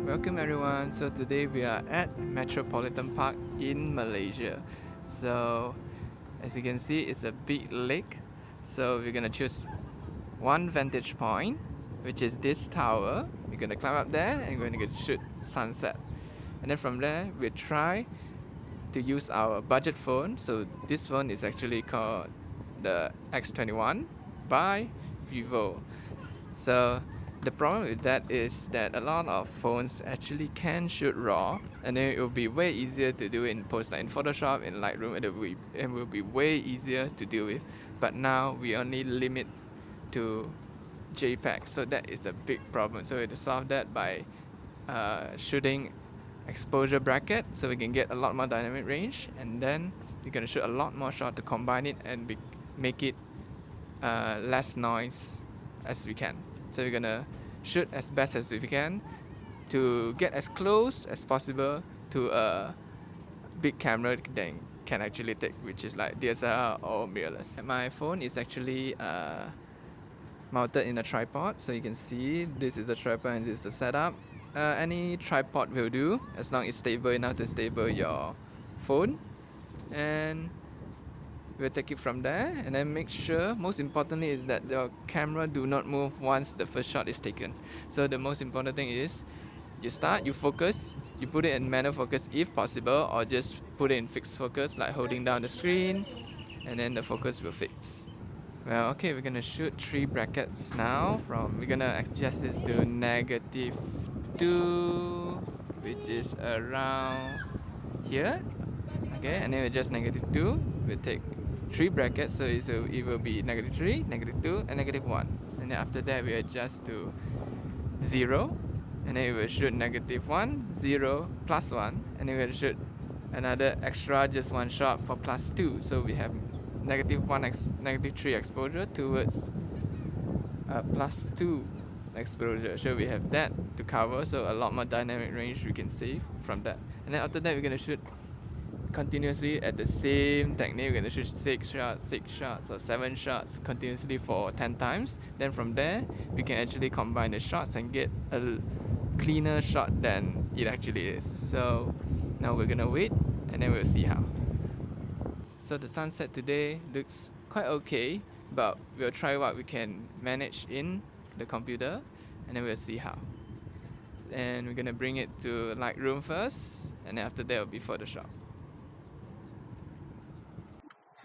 Welcome everyone. So today we are at Metropolitan Park in Malaysia. So as you can see, it's a big lake. So we're gonna choose one vantage point, which is this tower. We're gonna climb up there and we're gonna shoot sunset. And then from there, we try to use our budget phone. So this phone is actually called the X21 by Vivo. So the problem with that is that a lot of phones actually can shoot RAW, and then it will be way easier to do it in post, like in Photoshop, in Lightroom, it will be way easier to deal with. But now we only limit to JPEG, so that is a big problem. So we have to solve that by shooting exposure bracket, so we can get a lot more dynamic range, and then we're gonna shoot a lot more shot to combine it and make it less noise as we can. So we're gonna shoot as best as we can to get as close as possible to a big camera that can actually take, which is like DSLR or mirrorless. My phone is actually mounted in a tripod, so you can see this is the tripod and this is the setup. Any tripod will do as long as it's stable enough to stable your phone, and we'll take it from there. And then make sure, most importantly, is that your camera do not move once the first shot is taken. So the most important thing is you start, you focus, you put it in manual focus if possible, or just put it in fixed focus, like holding down the screen, and then the focus will fix. Well, okay, we're gonna shoot 3 brackets now. We're gonna adjust this to -2, which is around here. Okay, and then we adjust -2. We'll take 3 brackets, so it will be -3, -2, and -1. And then after that, we adjust to 0, and then we will shoot -1, 0, +1, and then we'll shoot another extra, just one shot for +2. So we have -1, -3 exposure towards +2 exposure. So we have that to cover, so a lot more dynamic range we can save from that. And then after that, we're gonna shoot continuously at the same technique. We're gonna shoot 6 shots or 7 shots continuously for 10 times. Then from there, we can actually combine the shots and get a cleaner shot than it actually is. So now we're gonna wait, and then we'll see how. So the sunset today looks quite okay, but we'll try what we can manage in the computer, and then we'll see how. And we're gonna bring it to Lightroom first, and then after that will be Photoshop.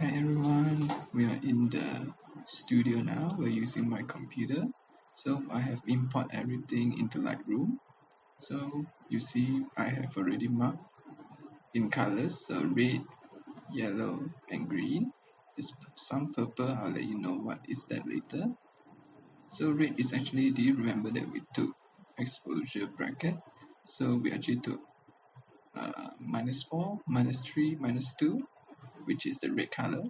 Hi everyone, we are in the studio now. We're using my computer. So I have import everything into Lightroom. So you see I have already marked in colors, so red, yellow and green. There's some purple, I'll let you know what is that later. So red is actually, do you remember that we took exposure bracket? So we actually took -4, -3, -2, which is the red color,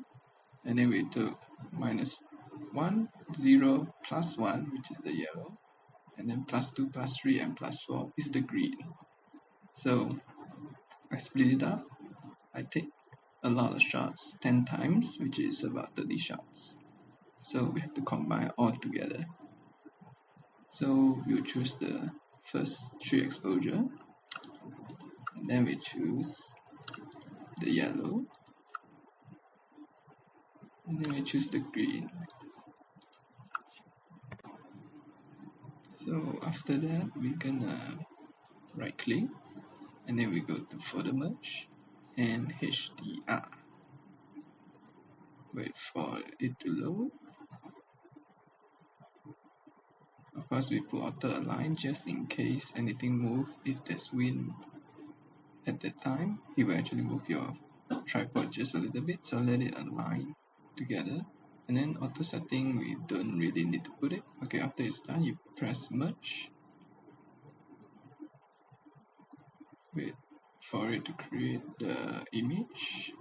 and then we took -1, 0, +1, which is the yellow, and then +2, +3 and +4 is the green. So I split it up. I take a lot of shots, 10 times, which is about 30 shots. So we have to combine all together. So we'll choose the first 3 exposure, and then we choose the yellow, and then we choose the green. So after that, we're gonna right click, and then we go to photo merge and HDR. Wait for it to load. Of course, we put auto align just in case anything move. If there's wind at that time, it will actually move your tripod just a little bit, so let it align together. And then auto setting, we don't really need to put it. Okay, after it's done, you press merge. Wait for it to create the image.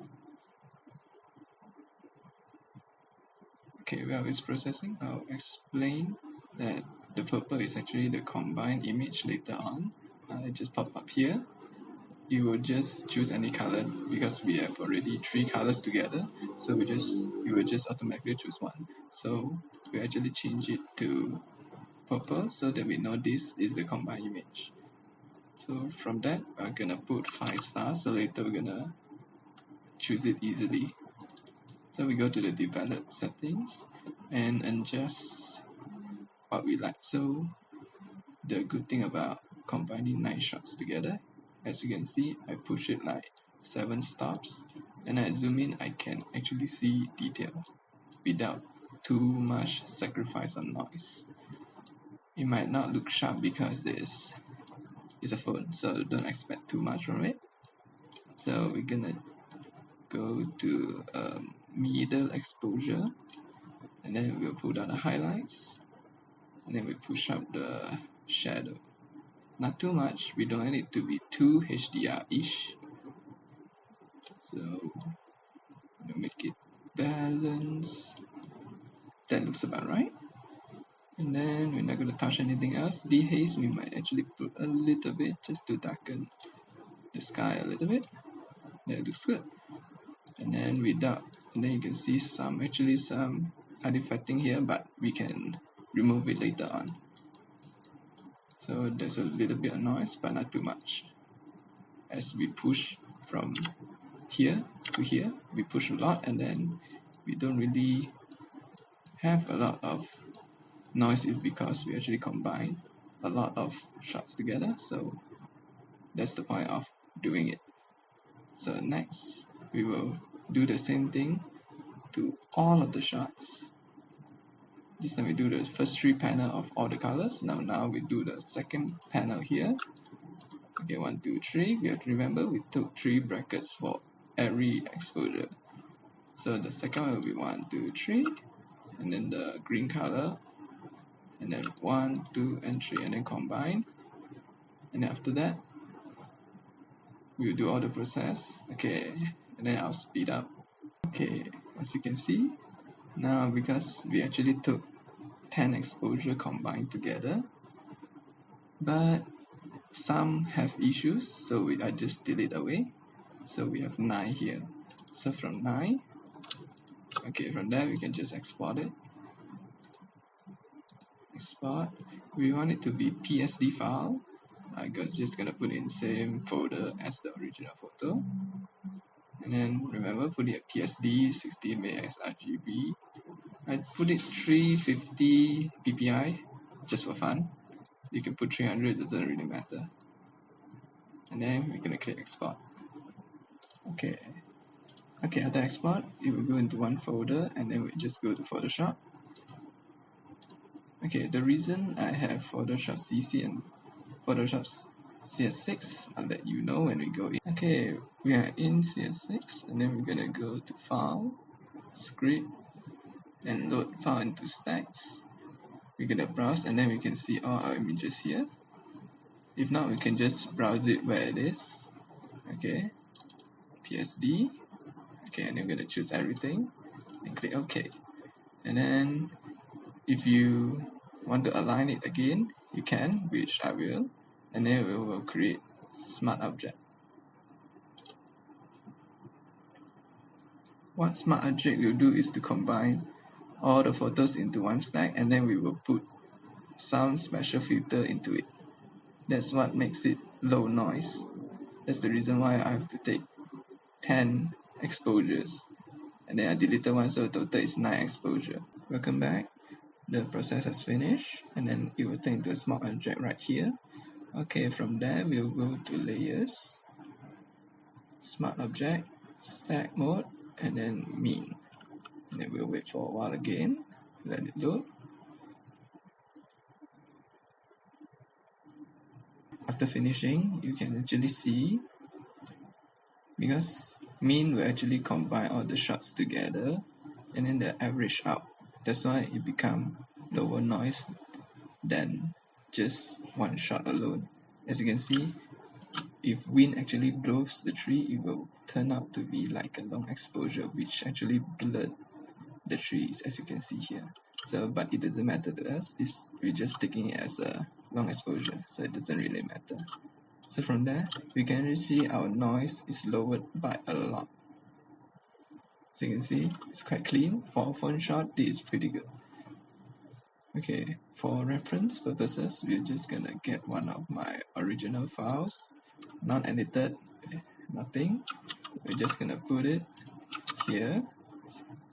Okay, while it's processing, I'll explain that the purple is actually the combined image later on. It just pop up here. You will just choose any color because we have already 3 colors together, so you will just automatically choose one. So we actually change it to purple so that we know this is the combined image. So from that, I'm gonna put 5 stars, so later we're gonna choose it easily. So we go to the develop settings and adjust what we like. So the good thing about combining 9 shots together, as you can see, I push it like 7 stops, and I zoom in, I can actually see detail without too much sacrifice on noise. It might not look sharp because this is a phone, so don't expect too much from it. So we're gonna go to middle exposure, and then we'll pull down the highlights, and then we push up the shadow. Not too much, we don't want it to be too HDR-ish. So we'll make it balanced. That looks about right. And then we're not going to touch anything else. Dehaze, we might actually put a little bit just to darken the sky a little bit. That looks good. And then and then you can see some artifacting here, but we can remove it later on. So there's a little bit of noise, but not too much. As we push from here to here, we push a lot, and then we don't really have a lot of noise. Is because we actually combine a lot of shots together, so that's the point of doing it. So next, we will do the same thing to all of the shots. This time we do the first 3 panels of all the colors. Now we do the second panel here. Okay, 1, 2, 3. We have to remember we took 3 brackets for every exposure. So the second one will be 1, 2, 3, and then the green color, and then 1, 2, and 3, and then combine. And then after that, we'll do all the process. Okay, and then I'll speed up. Okay, as you can see, now because we actually took 10 exposure combined together, but some have issues, so I just delete away. So we have 9 here. So from 9, okay, from there we can just export it. Export. We want it to be PSD file. I'm just gonna put it in the same folder as the original photo. And then remember, put it at PSD 16 megabytes RGB. I put it 350 ppi just for fun. You can put 300, it doesn't really matter. And then we're gonna click export. Okay, after export, it will go into one folder, and then we just go to Photoshop. Okay, the reason I have Photoshop CC and Photoshop CS6, I'll let you know when we go in. Okay, we are in CS6, and then we're gonna go to File, Script, and load file into stacks. We're gonna browse, and then we can see all our images here. If not, we can just browse it where it is. Okay, PSD. Okay, and then we're gonna choose everything and click OK. And then if you want to align it again, you can, which I will, and then we will create smart object. What smart object will do is to combine all the photos into one stack, and then we will put some special filter into it. That's what makes it low noise. That's the reason why I have to take 10 exposures, and then I deleted one, so total is 9 exposure. Welcome back. The process has finished, and then it will turn into a smart object right here. Okay, from there we'll go to layers, smart object, stack mode, and then mean. And then we'll wait for a while again, let it load. After finishing, you can actually see, because mean will actually combine all the shots together and then the average out. That's why it becomes lower noise than just one shot alone. As you can see, if wind actually blows the tree, it will turn out to be like a long exposure, which actually blurred the trees, as you can see here. So, but it doesn't matter to us. We're just taking it as a long exposure, so it doesn't really matter. So from there, we can really see our noise is lowered by a lot. So you can see it's quite clean. For a phone shot, this is pretty good. Okay, for reference purposes, we're just gonna get one of my original files, not edited, nothing. We're just gonna put it here,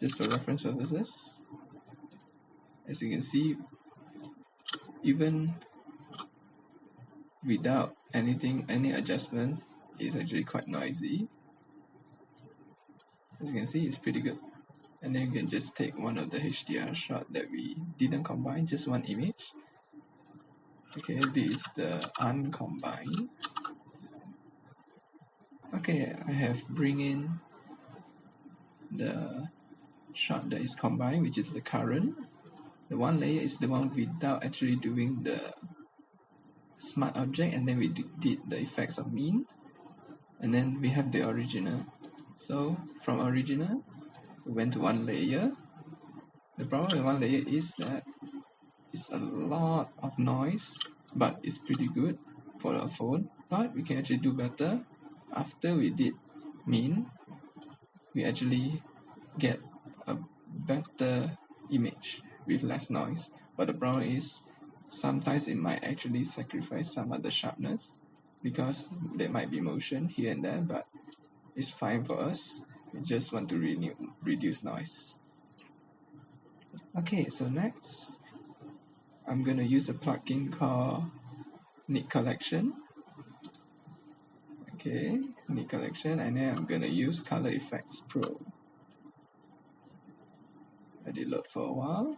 just for reference purposes. As you can see, even without any adjustments, it's actually quite noisy. As you can see, it's pretty good. And then you can just take one of the HDR shot that we didn't combine, just one image. Okay, this is the uncombined. Okay, I have bring in the shot that is combined, which is the current. The one layer is the one without actually doing the smart object, and then we did the effects of mean, and then we have the original. So from original, we went to one layer. The problem with one layer is that it's a lot of noise, but it's pretty good for the phone. But we can actually do better. After we did mean, we actually get a better image with less noise. But the problem is sometimes it might actually sacrifice some of the sharpness because there might be motion here and there, but it's fine for us. We just want to reduce noise. Okay, so next I'm gonna use a plugin called Nik Collection. Okay, Nik Collection, and then I'm gonna use Color Effects Pro. Let it load for a while.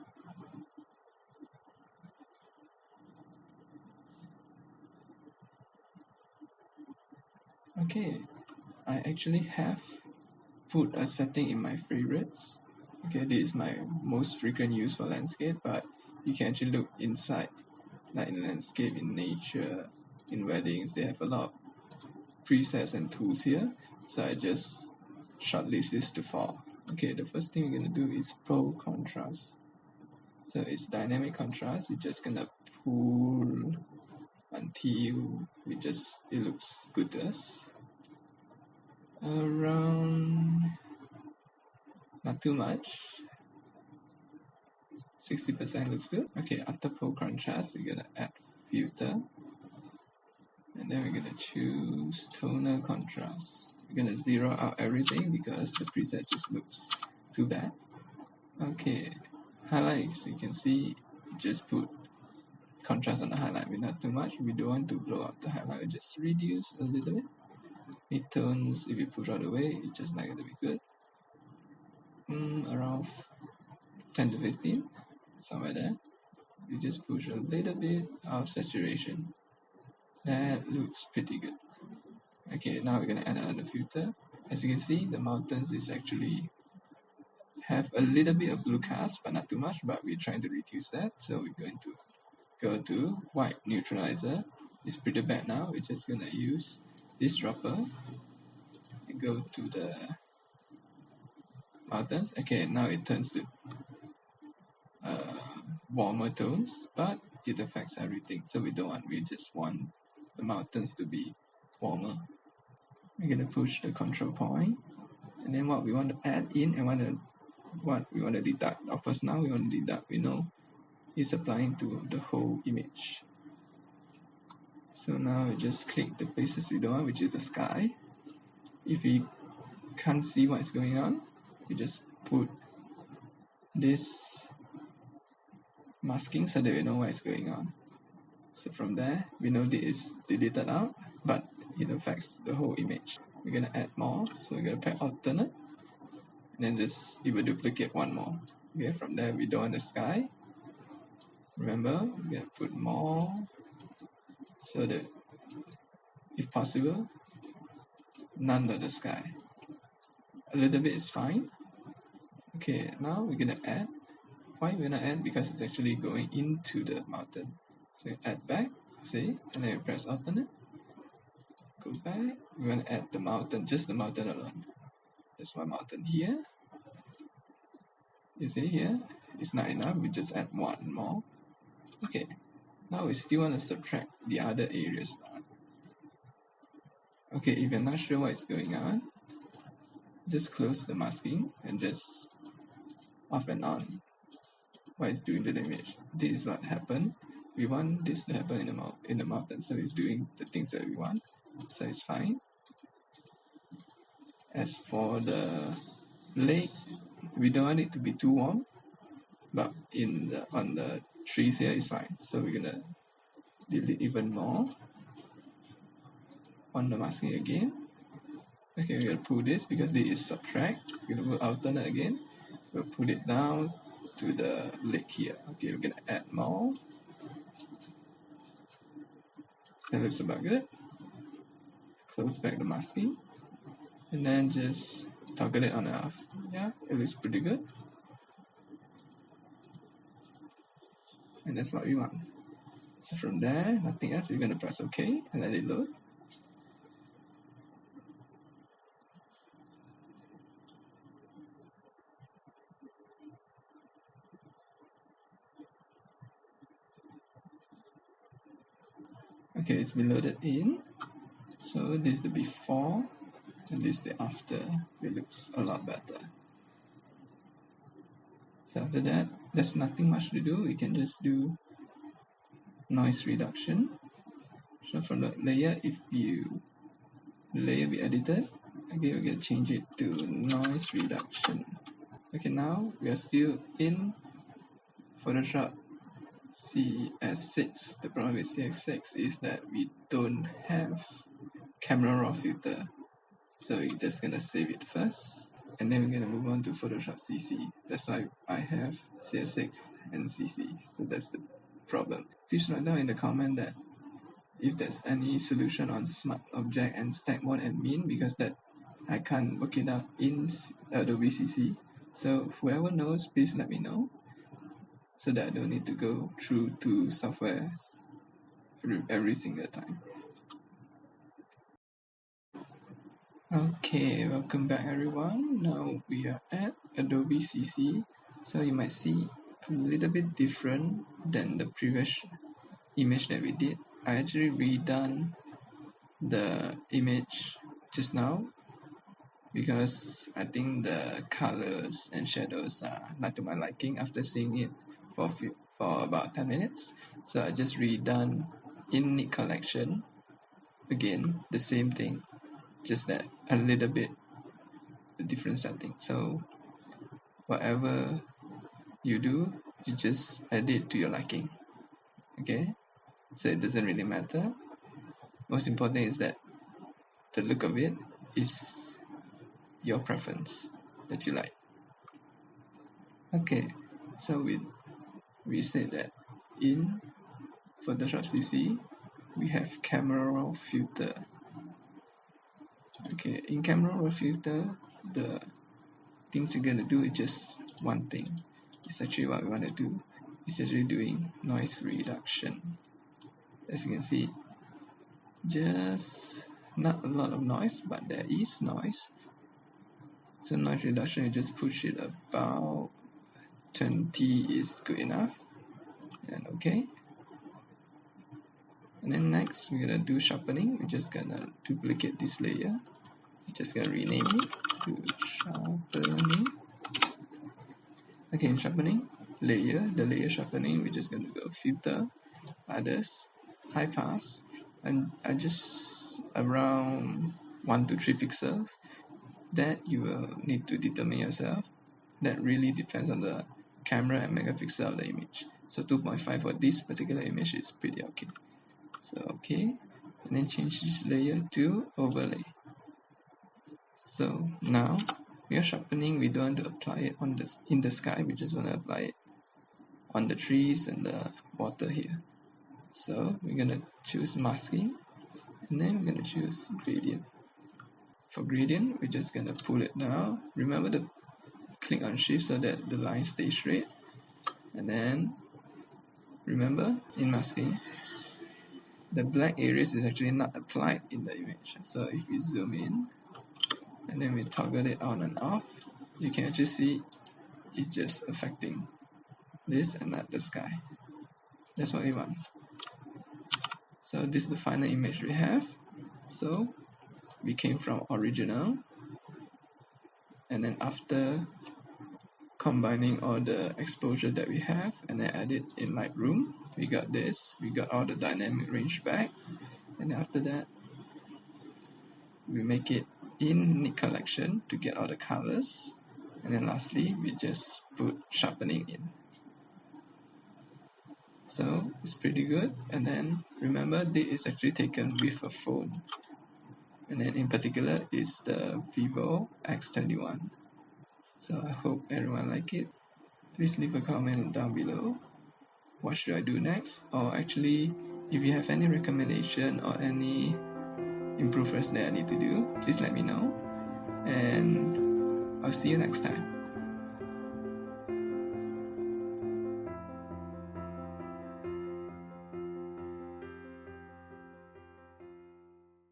Okay, I actually have put a setting in my favorites. Okay, this is my most frequent use for landscape, but you can actually look inside, like in landscape, in nature, in weddings. They have a lot of presets and tools here, so I just shortlist this to 4. Okay, the first thing we're gonna do is Pro Contrast. So it's dynamic contrast. You're just gonna pull until it looks good to us. Around, not too much. 60% looks good. Okay, after Pro Contrast, we're gonna add filter. And then we're gonna choose tonal contrast. We're gonna zero out everything because the preset just looks too bad. Okay, highlights, you can see, just put contrast on the highlight, but not too much. We don't want to blow up the highlight, we just reduce a little bit. Midtones, if you push all the way, it's just not gonna be good. Around 10 to 15, somewhere there. You just push a little bit of saturation. That looks pretty good. Okay, now we're gonna add another filter. As you can see, the mountains is actually have a little bit of blue cast, but not too much, but we're trying to reduce that. So we're going to go to white neutralizer. It's pretty bad now. We're just gonna use this dropper and go to the mountains. Okay, now it turns to warmer tones, but it affects everything. So we just want the mountains to be warmer. We're gonna push the control point, and then what we want to add in and what we want to deduct. Of course, now we want to deduct. We know it's applying to the whole image. So now we just click the places we don't want, which is the sky. If we can't see what's going on, we just put this masking so that we know what's going on. So from there, we know this is deleted out, but it affects the whole image. We're gonna add more, so we're gonna press alternate, and then it will duplicate one more. Okay, from there we don't want the sky. Remember, we're gonna put more, so that if possible, none of the sky. A little bit is fine. Okay, now we're gonna add. Why we're gonna add? Because it's actually going into the mountain. So add back, see, and then we press alternate. Go back. We're gonna add the mountain, just the mountain alone. There's one mountain here. You see here, it's not enough. We just add one more. Okay, now we still want to subtract the other areas. Okay, if you're not sure what is going on, just close the masking and just off and on. what it's doing to the image. This is what happened. We want this to happen in the mountain, so it's doing the things that we want, so it's fine. As for the lake, we don't want it to be too warm, but on the trees here is fine. So we're gonna delete even more on the masking again. Okay, we're gonna pull this because this is subtract. We're gonna go alternate again. We'll pull it down to the lake here. Okay, we're gonna add more. That looks about good. Close back the masking, and then just toggle it on and off. Yeah, it looks pretty good. And that's what we want. So from there, nothing else, we're gonna press OK and let it load. Okay, it's been loaded in. So this is the before and this is the after. It looks a lot better. So after that, there's nothing much to do. We can just do noise reduction. So from the layer, if the layer we edited, okay, we're gonna change it to noise reduction. Okay, now we are still in Photoshop CS6. The problem with CS6 is that we don't have camera raw filter, so we're just gonna save it first, and then we're gonna move on to Photoshop CC. That's why I have CS6 and CC, so that's the problem. Please write down in the comment that if there's any solution on Smart Object and Stack Mode and Min, because that I can't work it out in Adobe CC. So whoever knows, please let me know, so that I don't need to go through two softwares every single time. Okay, welcome back everyone. Now we are at Adobe CC. So you might see a little bit different than the previous image that we did. I actually redone the image just now because I think the colors and shadows are not to my liking after seeing it for about 10 minutes. So I just redone in Nik Collection again, the same thing, just that a little bit different setting. So whatever you do, you just add it to your liking. Okay, so it doesn't really matter. Most important is that the look of it is your preference that you like. Okay, so we said that in Photoshop CC we have camera raw filter. Okay, in camera raw filter, the things you're gonna do is just one thing. It's actually what we want to do. It's actually doing noise reduction. As you can see, just not a lot of noise, but there is noise. So noise reduction, you just push it about 20 is good enough. And okay. And then next we're gonna do sharpening. We're just gonna duplicate this layer. We're just gonna rename it to sharpening. Okay, in sharpening layer, the layer sharpening, we're just gonna go filter, others, high pass, and I just around 1 to 3 pixels. That you will need to determine yourself. That really depends on the camera and megapixel of the image. So 2.5 for this particular image is pretty okay. So okay, and then change this layer to overlay. So now we are sharpening. We don't want to apply it on in the sky. We just want to apply it on the trees and the water here. So we're gonna choose masking, and then we're gonna choose gradient. For gradient, we're just gonna pull it down. Remember to click on shift so that the line stays straight. And then remember in masking, the black areas is actually not applied in the image. So if we zoom in and then we toggle it on and off, you can actually see it's just affecting this and not the sky. That's what we want. So this is the final image we have. So we came from original, and then after combining all the exposure that we have and then add it in Lightroom. We got this, we got all the dynamic range back, and after that we make it in Nik Collection to get all the colors, and then lastly we just put sharpening in. So it's pretty good. And then remember, this is actually taken with a phone, and then in particular is the Vivo X21. So I hope everyone like it. Please leave a comment down below. What should I do next? Or actually, if you have any recommendation or any improvements that I need to do, please let me know. And I'll see you next time.